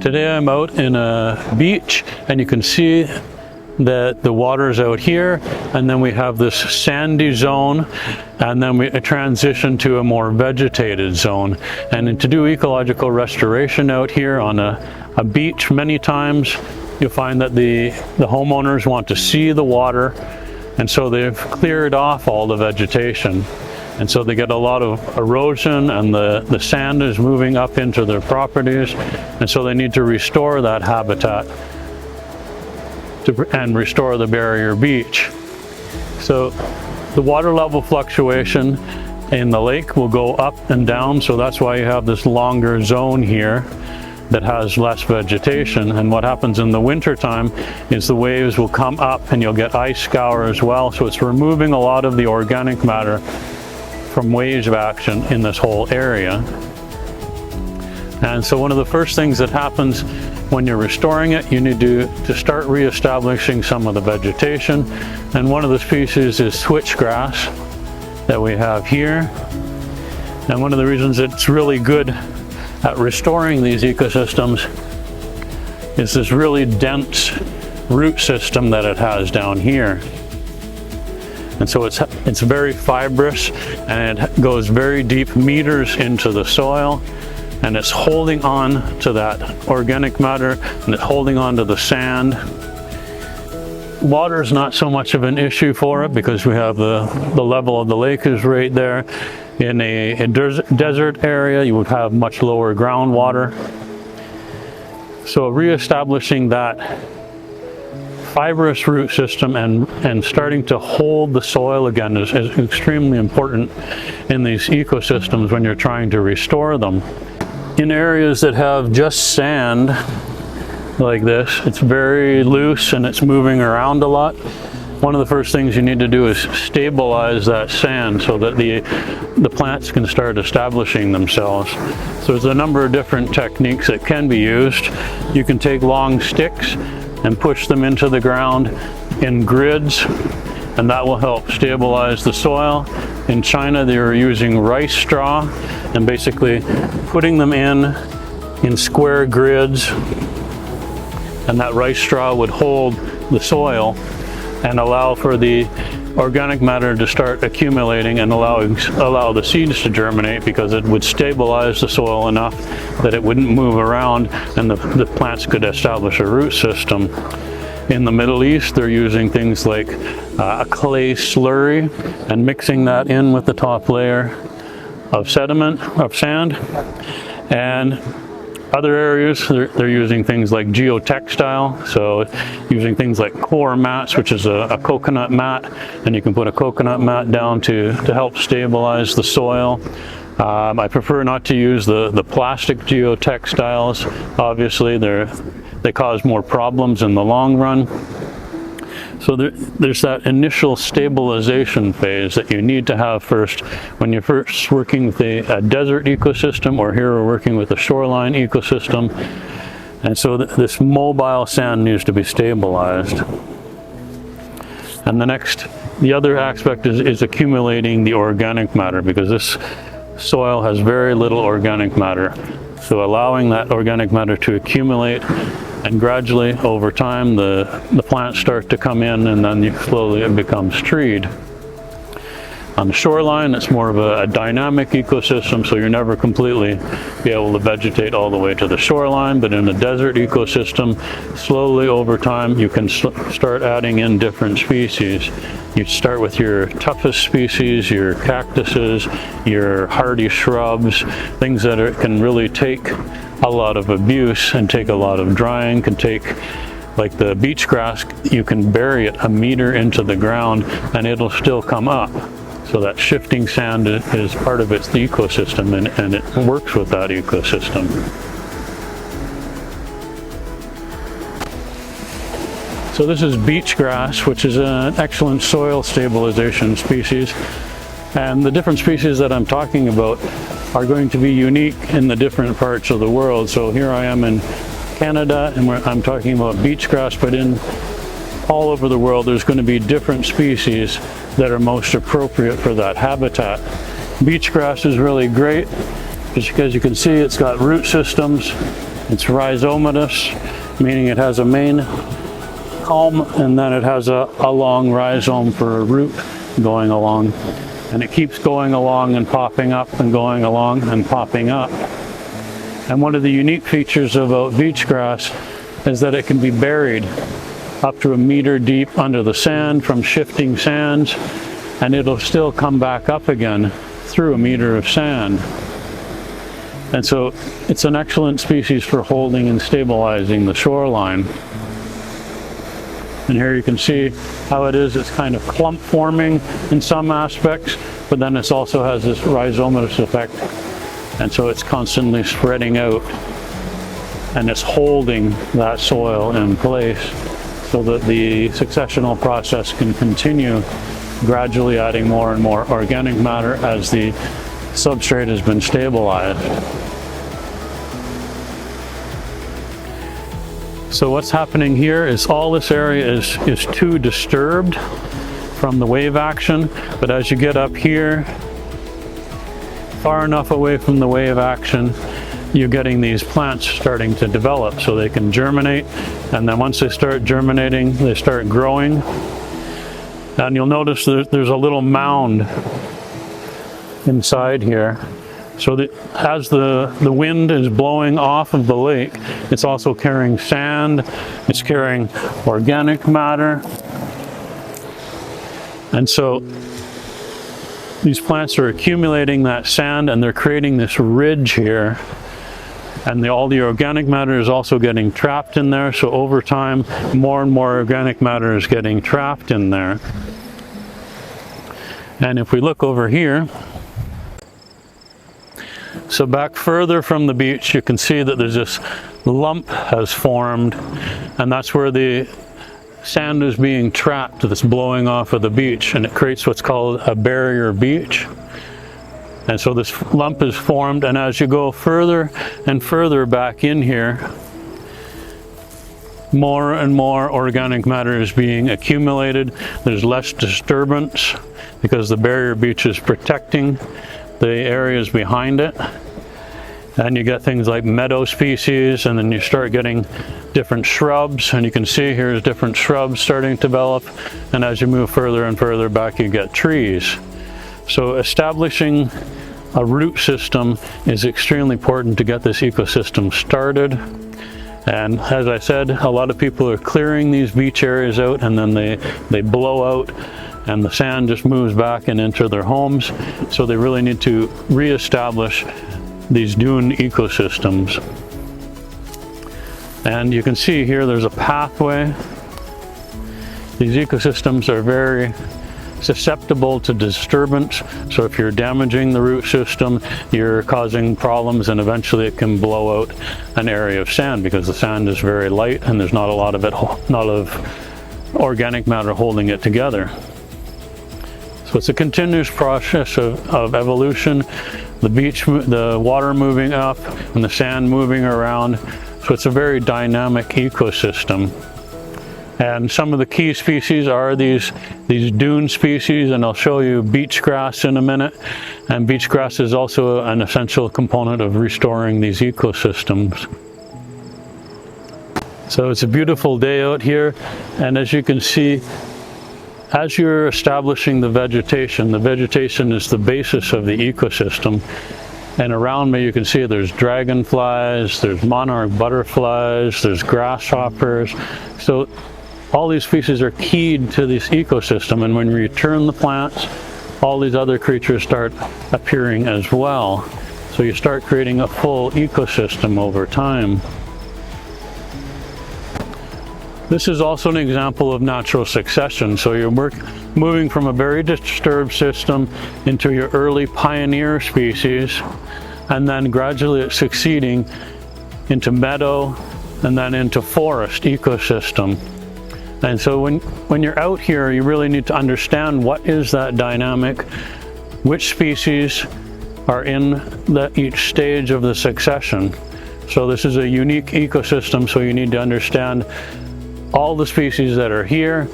Today I'm out in a beach, and you can see that the water's out here, and then we have this sandy zone, and then we transition to a more vegetated zone. And to do ecological restoration out here on a beach, many times you'll find that the homeowners want to see the water, and so they've cleared off all the vegetation. And so they get a lot of erosion, and the sand is moving up into their properties, and so they need to restore that habitat and restore the barrier beach. So the water level fluctuation in the lake will go up and down, so that's why you have this longer zone here that has less vegetation. And what happens in the winter time is the waves will come up, and you'll get ice scour as well, so it's removing a lot of the organic matter from wave action in this whole area. And so one of the first things that happens when you're restoring it, you need to start reestablishing some of the vegetation. And one of the species is switchgrass that we have here. And one of the reasons it's really good at restoring these ecosystems is this really dense root system that it has down here. And so it's very fibrous, and it goes very deep, meters into the soil, and it's holding on to that organic matter, and it's holding on to the sand. Water is not so much of an issue for it because we have the level of the lake is right there. In a desert area, you would have much lower groundwater. So reestablishing that fibrous root system and starting to hold the soil again is extremely important in these ecosystems when you're trying to restore them. In areas that have just sand like this, it's very loose and it's moving around a lot. One of the first things you need to do is stabilize that sand so that the plants can start establishing themselves. So there's a number of different techniques that can be used. You can take long sticks and push them into the ground in grids, and that will help stabilize the soil. In China, they were using rice straw and basically putting them in square grids, and that rice straw would hold the soil and allow for the organic matter to start accumulating and allow the seeds to germinate, because it would stabilize the soil enough that it wouldn't move around and the plants could establish a root system. In the Middle East, they're using things like a clay slurry and mixing that in with the top layer of sediment, of sand. And other areas, they're using things like geotextile, so using things like core mats, which is a coconut mat, and you can put a coconut mat down to help stabilize the soil. I prefer not to use the plastic geotextiles. Obviously, they cause more problems in the long run. So there's that initial stabilization phase that you need to have first when you're first working with a desert ecosystem, or here we're working with a shoreline ecosystem. And so this mobile sand needs to be stabilized. And the other aspect is accumulating the organic matter, because this soil has very little organic matter. So allowing that organic matter to accumulate, and gradually over time the plants start to come in, and then slowly it becomes treed. On the shoreline, it's more of a dynamic ecosystem, so you're never completely be able to vegetate all the way to the shoreline. But in a desert ecosystem, slowly over time you can start adding in different species. You start with your toughest species, your cactuses, your hardy shrubs, things that can really take a lot of abuse and take a lot of drying, can take, like the beach grass, you can bury it a meter into the ground and it'll still come up. So that shifting sand is part of its ecosystem, and it works with that ecosystem. So this is beach grass, which is an excellent soil stabilization species. And the different species that I'm talking about are going to be unique in the different parts of the world. So here I am in Canada, and I'm talking about beach grass, but all over the world there's going to be different species that are most appropriate for that habitat. Beach grass is really great because you can see it's got root systems It's rhizomatous, meaning it has a main culm and then it has a long rhizome for a root going along. And it keeps going along and popping up and going along and popping up. And one of the unique features about beach grass is that it can be buried up to 1 meter deep under the sand from shifting sands, and it'll still come back up again through 1 meter of sand. And so it's an excellent species for holding and stabilizing the shoreline. And here you can see how it is. It's kind of clump forming in some aspects, but then it also has this rhizomatous effect. And so it's constantly spreading out and it's holding that soil in place so that the successional process can continue, gradually adding more and more organic matter as the substrate has been stabilized. So what's happening here is all this area is too disturbed from the wave action, but as you get up here, far enough away from the wave action, you're getting these plants starting to develop so they can germinate, and then once they start germinating, they start growing. And you'll notice there's a little mound inside here. So that as the wind is blowing off of the lake, it's also carrying sand, it's carrying organic matter. And so these plants are accumulating that sand and they're creating this ridge here. And all the organic matter is also getting trapped in there. So over time, more and more organic matter is getting trapped in there. And if we look over here, so back further from the beach, you can see that there's this lump has formed, and that's where the sand is being trapped that's blowing off of the beach, and it creates what's called a barrier beach. And so this lump is formed, and as you go further and further back in here, more and more organic matter is being accumulated. There's less disturbance because the barrier beach is protecting the areas behind it. And you get things like meadow species, and then you start getting different shrubs, and you can see here's different shrubs starting to develop, and as you move further and further back you get trees. So establishing a root system is extremely important to get this ecosystem started. And as I said, a lot of people are clearing these beach areas out, and then they blow out and the sand just moves back and into their homes. So they really need to reestablish these dune ecosystems. And you can see here there's a pathway. These ecosystems are very susceptible to disturbance. So if you're damaging the root system, you're causing problems, and eventually it can blow out an area of sand because the sand is very light and there's not a lot of organic matter holding it together. So it's a continuous process of evolution. The water moving up and the sand moving around. So it's a very dynamic ecosystem. And some of the key species are these dune species, and I'll show you beach grass in a minute. And beach grass is also an essential component of restoring these ecosystems. So it's a beautiful day out here, and as you can see, as you're establishing the vegetation is the basis of the ecosystem. And around me you can see there's dragonflies, there's monarch butterflies, there's grasshoppers. So all these species are keyed to this ecosystem, and when you return the plants, all these other creatures start appearing as well. So you start creating a full ecosystem over time. This is also an example of natural succession. So you're moving from a very disturbed system into your early pioneer species, and then gradually it's succeeding into meadow and then into forest ecosystem. And so when you're out here, you really need to understand what is that dynamic, which species are in each stage of the succession. So this is a unique ecosystem, so you need to understand all the species that are here,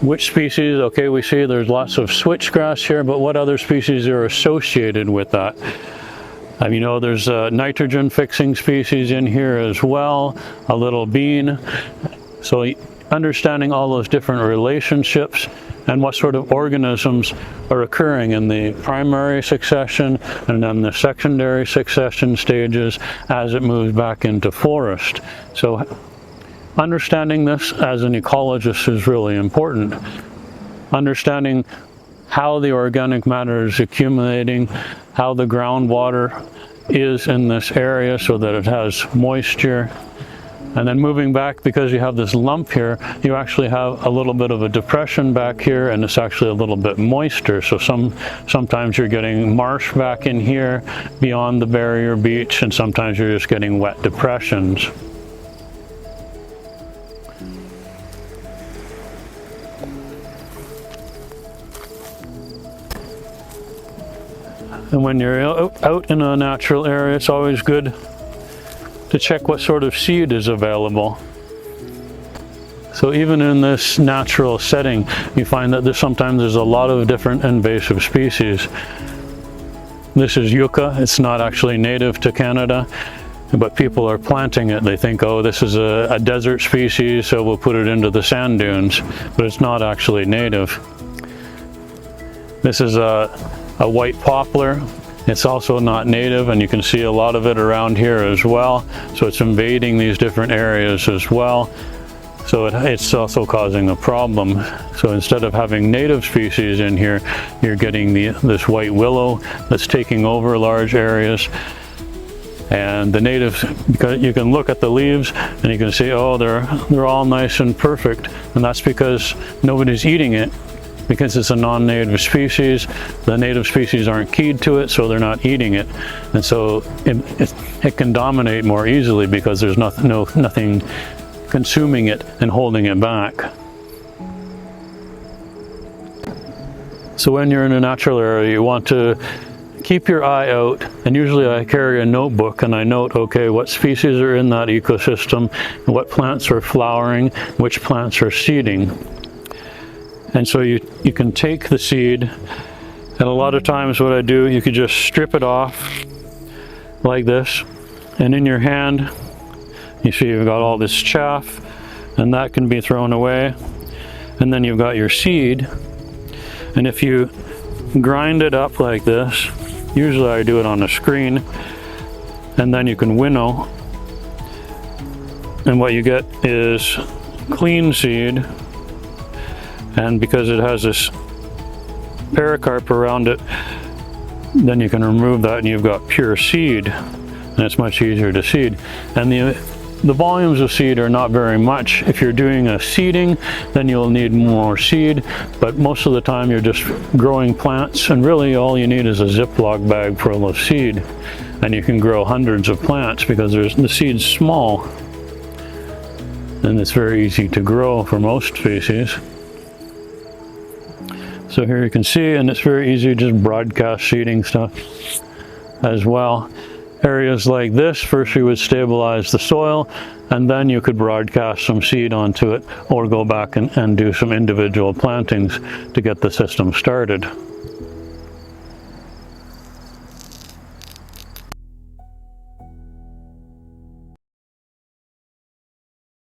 which species, okay, we see there's lots of switchgrass here, but what other species are associated with that? You know, there's nitrogen fixing species in here as well, a little bean. So understanding all those different relationships and what sort of organisms are occurring in the primary succession and then the secondary succession stages as it moves back into forest. So understanding this as an ecologist is really important. Understanding how the organic matter is accumulating, how the groundwater is in this area so that it has moisture. And then moving back, because you have this lump here, you actually have a little bit of a depression back here, and it's actually a little bit moister. So sometimes you're getting marsh back in here beyond the barrier beach, and sometimes you're just getting wet depressions. And when you're out in a natural area, it's always good to check what sort of seed is available. So even in this natural setting, you find that sometimes there's a lot of different invasive species. This is yucca. It's not actually native to Canada, but people are planting it. They think, oh, this is a desert species, so we'll put it into the sand dunes, but it's not actually native. This is a white poplar. It's also not native, and you can see a lot of it around here as well. So it's invading these different areas as well. So it's also causing a problem. So instead of having native species in here, you're getting this white willow that's taking over large areas. And the natives, because you can look at the leaves and you can see, oh, they're all nice and perfect. And that's because nobody's eating it. Because it's a non-native species, the native species aren't keyed to it, so they're not eating it. And so it can dominate more easily because there's nothing consuming it and holding it back. So when you're in a natural area, you want to keep your eye out, and usually I carry a notebook and I note, okay, what species are in that ecosystem, what plants are flowering, which plants are seeding. And so you can take the seed, and a lot of times what I do, you could just strip it off like this, and in your hand, you see you've got all this chaff, and that can be thrown away. And then you've got your seed, and if you grind it up like this, usually I do it on a screen, and then you can winnow, and what you get is clean seed. And because it has this pericarp around it, then you can remove that and you've got pure seed, and it's much easier to seed. And the volumes of seed are not very much. If you're doing a seeding, then you'll need more seed, but most of the time you're just growing plants, and really all you need is a Ziploc bag full of seed, and you can grow hundreds of plants because the seed's small, and it's very easy to grow for most species. So here you can see, and it's very easy to just broadcast seeding stuff as well. Areas like this, first you would stabilize the soil, and then you could broadcast some seed onto it, or go back and do some individual plantings to get the system started.